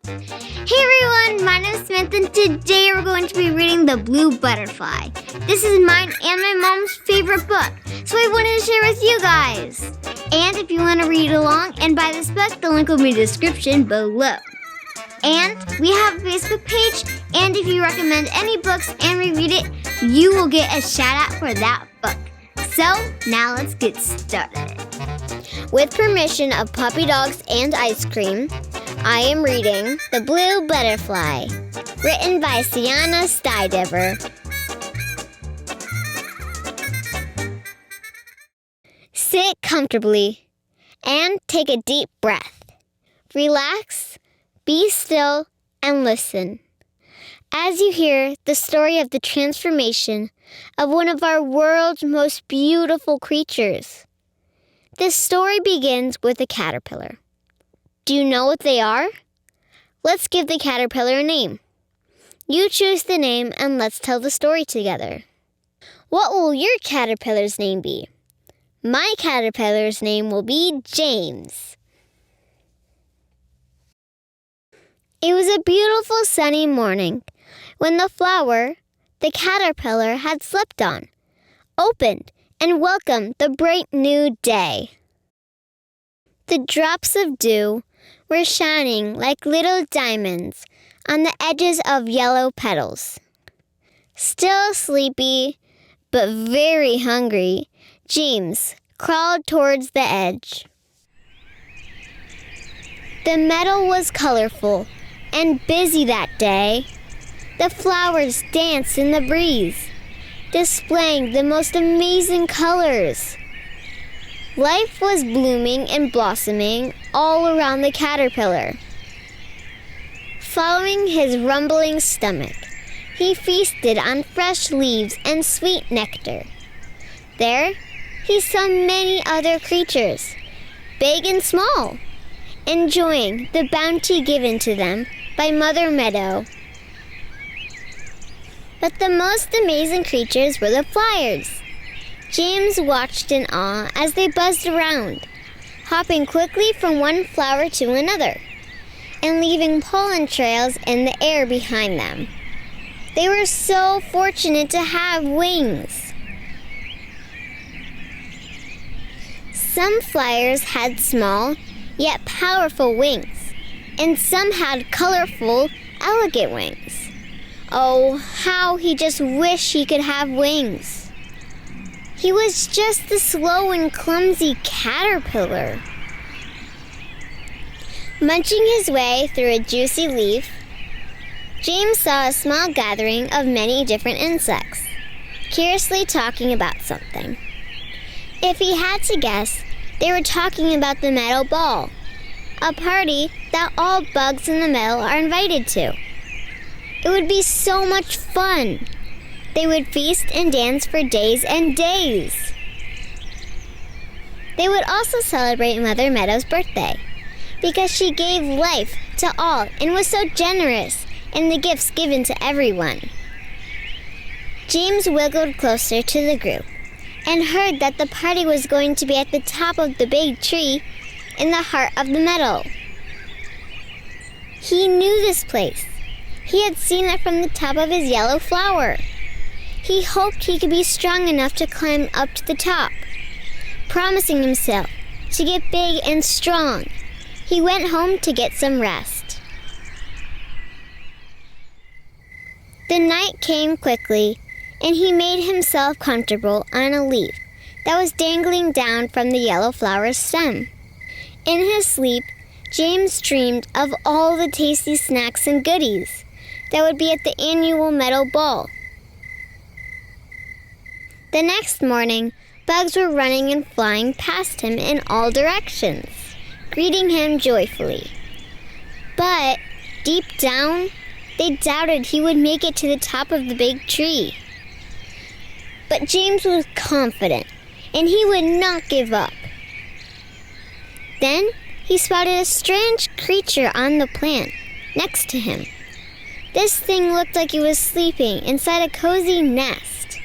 Hey everyone, my name is Samantha, and today we're going to be reading The Blue Butterfly. This is mine and my mom's favorite book, so I wanted to share with you guys. And if you want to read along and buy this book, the link will be in the description below. And we have a Facebook page, and if you recommend any books and reread it, you will get a shout out for that book. So now let's get started. With permission of puppy dogs and ice cream, I am reading The Blue Butterfly, written by Sienna Stuydever. Sit comfortably and take a deep breath. Relax, be still, and listen as you hear the story of the transformation of one of our world's most beautiful creatures. This story begins with a caterpillar. Do you know what they are? Let's give the caterpillar a name. You choose the name and let's tell the story together. What will your caterpillar's name be? My caterpillar's name will be James. It was a beautiful sunny morning when the flower the caterpillar had slept on opened and welcomed the bright new day. The drops of dew were shining like little diamonds on the edges of yellow petals. Still sleepy, but very hungry, James crawled towards the edge. The meadow was colorful and busy that day. The flowers danced in the breeze, displaying the most amazing colors. Life was blooming and blossoming all around the caterpillar. Following his rumbling stomach, he feasted on fresh leaves and sweet nectar. There, he saw many other creatures, big and small, enjoying the bounty given to them by Mother Meadow. But the most amazing creatures were the flyers. James watched in awe as they buzzed around, hopping quickly from one flower to another, and leaving pollen trails in the air behind them. They were so fortunate to have wings. Some flyers had small, yet powerful wings, and some had colorful, elegant wings. Oh, how he just wished he could have wings. He was just the slow and clumsy caterpillar. Munching his way through a juicy leaf, James saw a small gathering of many different insects, curiously talking about something. If he had to guess, they were talking about the meadow ball, a party that all bugs in the meadow are invited to. It would be so much fun. They would feast and dance for days and days. They would also celebrate Mother Meadow's birthday because she gave life to all and was so generous in the gifts given to everyone. James wiggled closer to the group and heard that the party was going to be at the top of the big tree in the heart of the meadow. He knew this place. He had seen it from the top of his yellow flower. He hoped he could be strong enough to climb up to the top. Promising himself to get big and strong, he went home to get some rest. The night came quickly, and he made himself comfortable on a leaf that was dangling down from the yellow flower's stem. In his sleep, James dreamed of all the tasty snacks and goodies that would be at the annual meadow ball. The next morning, bugs were running and flying past him in all directions, greeting him joyfully. But deep down, they doubted he would make it to the top of the big tree. But James was confident, and he would not give up. Then he spotted a strange creature on the plant next to him. This thing looked like it was sleeping inside a cozy nest.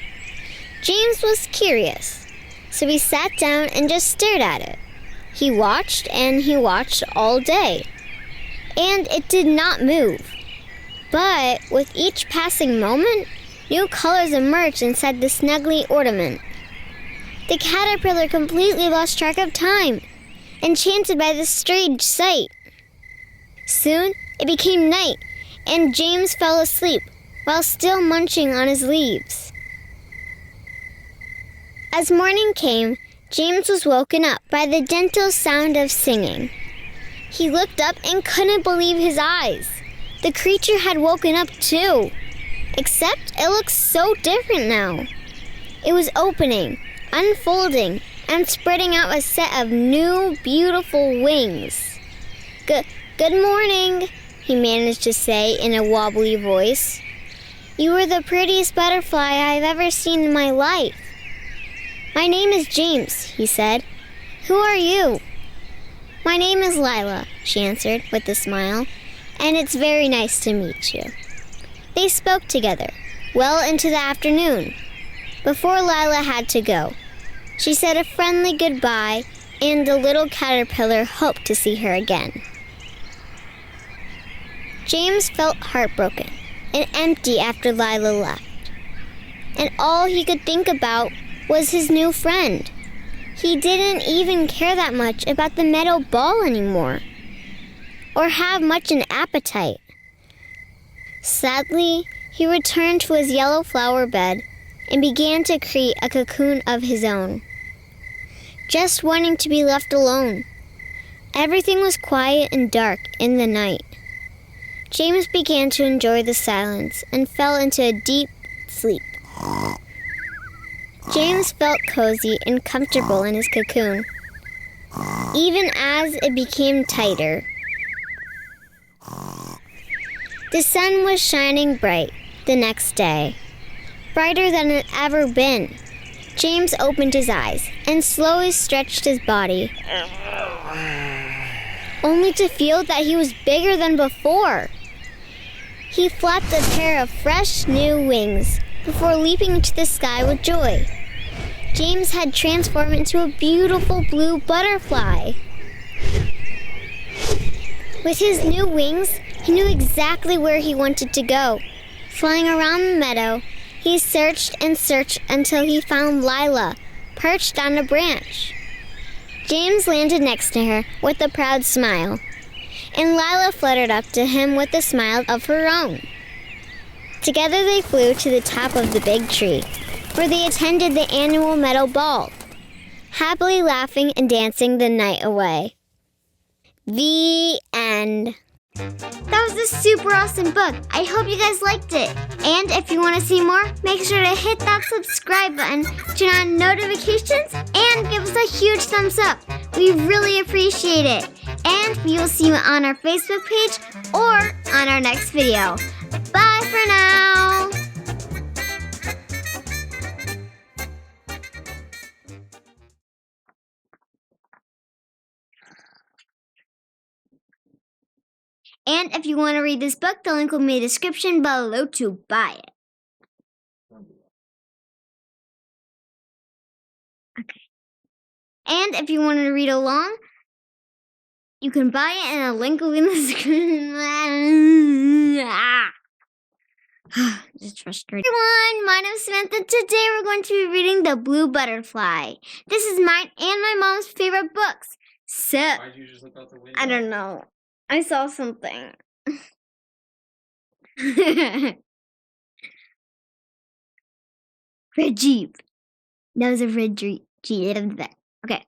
James was curious, so he sat down and just stared at it. He watched and he watched all day. and it did not move. But with each passing moment, new colors emerged inside the snuggly ornament. The caterpillar completely lost track of time, enchanted by this strange sight. Soon, it became night, and James fell asleep while still munching on his leaves. As morning came, James was woken up by the gentle sound of singing. He looked up and couldn't believe his eyes. The creature had woken up too, except it looked so different now. It was opening, unfolding, and spreading out a set of new, beautiful wings. Good morning, he managed to say in a wobbly voice. You are the prettiest butterfly I've ever seen in my life. My name is James, he said. Who are you? My name is Lila, she answered with a smile, and it's very nice to meet you. They spoke together, well into the afternoon. Before Lila had to go, she said a friendly goodbye, and the little caterpillar hoped to see her again. James felt heartbroken and empty after Lila left, and all he could think about was his new friend. He didn't even care that much about the metal ball anymore, or have much an appetite. Sadly, he returned to his yellow flower bed and began to create a cocoon of his own, just wanting to be left alone. Everything was quiet and dark in the night. James began to enjoy the silence and fell into a deep sleep. James felt cozy and comfortable in his cocoon, even as it became tighter. The sun was shining bright the next day, brighter than it had ever been. James opened his eyes and slowly stretched his body, only to feel that he was bigger than before. He flapped a pair of fresh new wings before leaping into the sky with joy. James had transformed into a beautiful blue butterfly. With his new wings, he knew exactly where he wanted to go. Flying around the meadow, he searched and searched until he found Lila, perched on a branch. James landed next to her with a proud smile, and Lila fluttered up to him with a smile of her own. Together they flew to the top of the big tree, where they attended the annual meadow ball, happily laughing and dancing the night away. The end. That was a super awesome book. I hope you guys liked it. And if you want to see more, make sure to hit that subscribe button, turn on notifications, and give us a huge thumbs up. We really appreciate it. And we will see you on our Facebook page or on our next video. Bye for now. And if you want to read this book, the link will be in the description below to buy it. Okay. And if you want to read along, you can buy it, and a link will be in the description. Just frustrating. Everyone, my name is Samantha. Today we're going to be reading The Blue Butterfly. This is mine and my mom's favorite books. So, why'd you just look out the window? I don't know. I saw something. Red Jeep. That was a red Jeep. Okay.